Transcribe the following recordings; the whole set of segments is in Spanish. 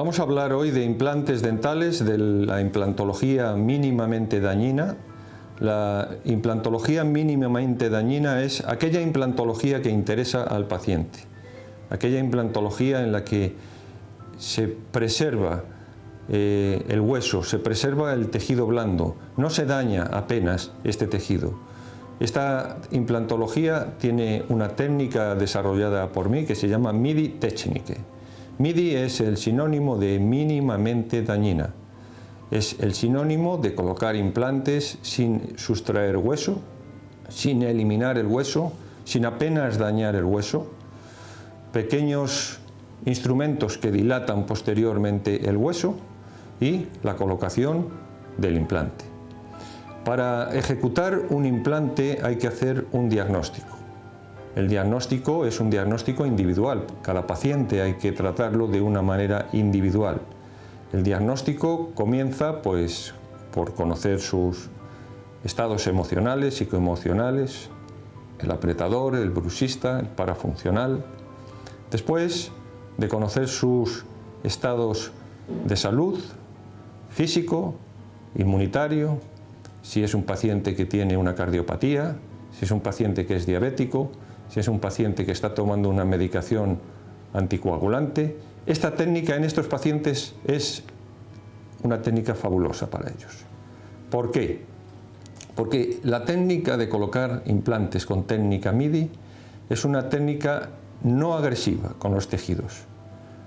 Vamos a hablar hoy de implantes dentales, de la implantología mínimamente dañina. La implantología mínimamente dañina es aquella implantología que interesa al paciente, aquella implantología en la que se preserva el hueso, se preserva el tejido blando, no se daña apenas este tejido. Esta implantología tiene una técnica desarrollada por mí que se llama MIDI-Technik. MIDI es el sinónimo de mínimamente dañina. Es el sinónimo de colocar implantes sin sustraer hueso, sin eliminar el hueso, sin apenas dañar el hueso. Pequeños instrumentos que dilatan posteriormente el hueso y la colocación del implante. Para ejecutar un implante hay que hacer un diagnóstico. El diagnóstico es un diagnóstico individual. Cada paciente hay que tratarlo de una manera individual. El diagnóstico comienza por conocer sus estados emocionales, psicoemocionales, el apretador, el bruxista, el parafuncional. Después de conocer sus estados de salud, físico, inmunitario, si es un paciente que tiene una cardiopatía, si es un paciente que es diabético, si es un paciente que está tomando una medicación anticoagulante. Esta técnica en estos pacientes es una técnica fabulosa para ellos. ¿Por qué? Porque la técnica de colocar implantes con técnica MIDI es una técnica no agresiva con los tejidos.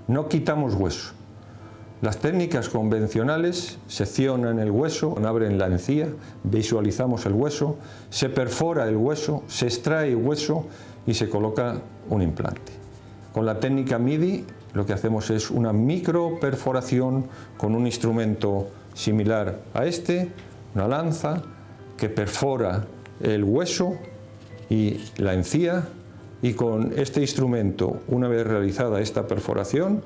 No quitamos hueso. Las técnicas convencionales seccionan el hueso, abren la encía, visualizamos el hueso, se perfora el hueso, se extrae hueso y se coloca un implante. Con la técnica MIDI lo que hacemos es una micro perforación con un instrumento similar a este, una lanza que perfora el hueso y la encía, y con este instrumento, una vez realizada esta perforación,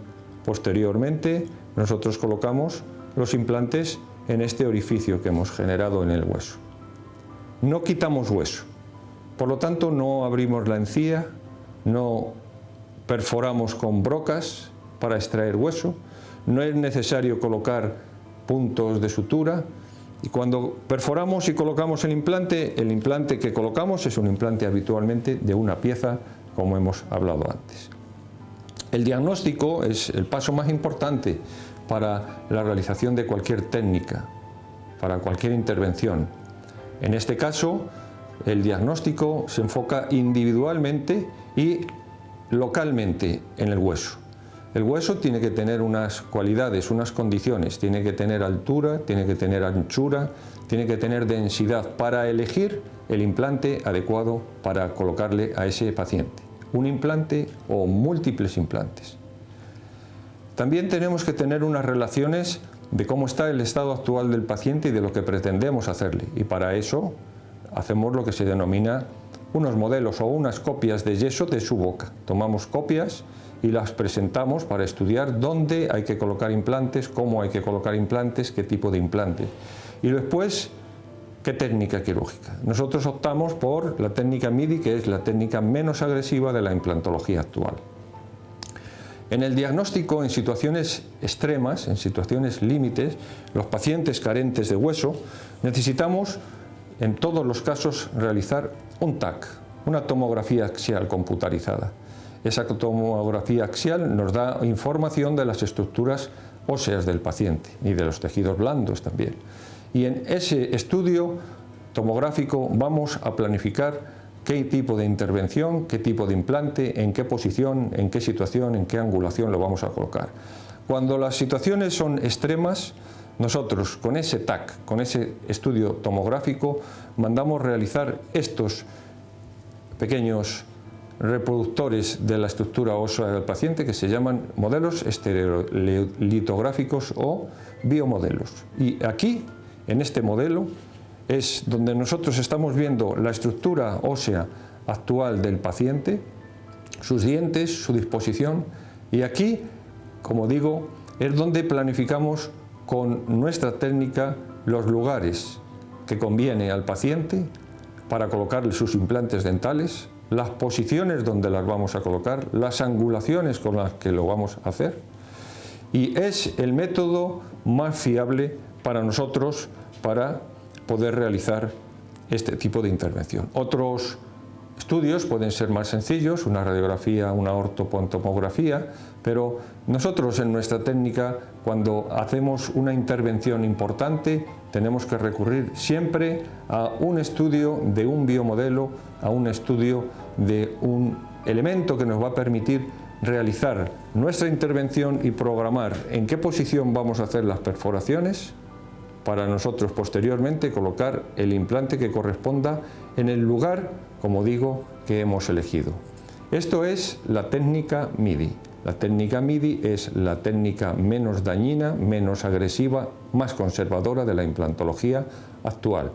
posteriormente nosotros colocamos los implantes en este orificio que hemos generado en el hueso. No quitamos hueso, por lo tanto no abrimos la encía, no perforamos con brocas para extraer hueso, no es necesario colocar puntos de sutura, y cuando perforamos y colocamos el implante que colocamos es un implante habitualmente de una pieza, como hemos hablado antes. El diagnóstico es el paso más importante para la realización de cualquier técnica, para cualquier intervención. En este caso, el diagnóstico se enfoca individualmente y localmente en el hueso. El hueso tiene que tener unas cualidades, unas condiciones, tiene que tener altura, tiene que tener anchura, tiene que tener densidad para elegir el implante adecuado para colocarle a ese paciente. Un implante o múltiples implantes. También tenemos que tener unas relaciones de cómo está el estado actual del paciente y de lo que pretendemos hacerle, y para eso hacemos lo que se denomina unos modelos o unas copias de yeso de su boca. Tomamos copias y las presentamos para estudiar dónde hay que colocar implantes, cómo hay que colocar implantes, qué tipo de implante. Y después, ¿qué técnica quirúrgica? Nosotros optamos por la técnica MIDI, que es la técnica menos agresiva de la implantología actual. En el diagnóstico, en situaciones extremas, en situaciones límites, los pacientes carentes de hueso, necesitamos en todos los casos realizar un TAC, una tomografía axial computarizada. Esa tomografía axial nos da información de las estructuras óseas del paciente y de los tejidos blandos también. Y en ese estudio tomográfico vamos a planificar qué tipo de intervención, qué tipo de implante, en qué posición, en qué situación, en qué angulación lo vamos a colocar. Cuando las situaciones son extremas, nosotros con ese TAC, con ese estudio tomográfico, mandamos realizar estos pequeños reproductores de la estructura ósea del paciente que se llaman modelos estereolitográficos o biomodelos. Y aquí, en este modelo, es donde nosotros estamos viendo la estructura ósea actual del paciente, sus dientes, su disposición, y aquí, como digo, es donde planificamos con nuestra técnica los lugares que conviene al paciente para colocarle sus implantes dentales, las posiciones donde las vamos a colocar, las angulaciones con las que lo vamos a hacer. y es el método más fiable para nosotros para poder realizar este tipo de intervención. Otros estudios pueden ser más sencillos, una radiografía, una ortopontomografía, pero nosotros en nuestra técnica, cuando hacemos una intervención importante, tenemos que recurrir siempre a un estudio de un biomodelo, a un estudio de un elemento que nos va a permitir realizar nuestra intervención y programar en qué posición vamos a hacer las perforaciones, para nosotros posteriormente colocar el implante que corresponda en el lugar, como digo, que hemos elegido. Esto es la técnica MIDI. La técnica MIDI es la técnica menos dañina, menos agresiva, más conservadora de la implantología actual.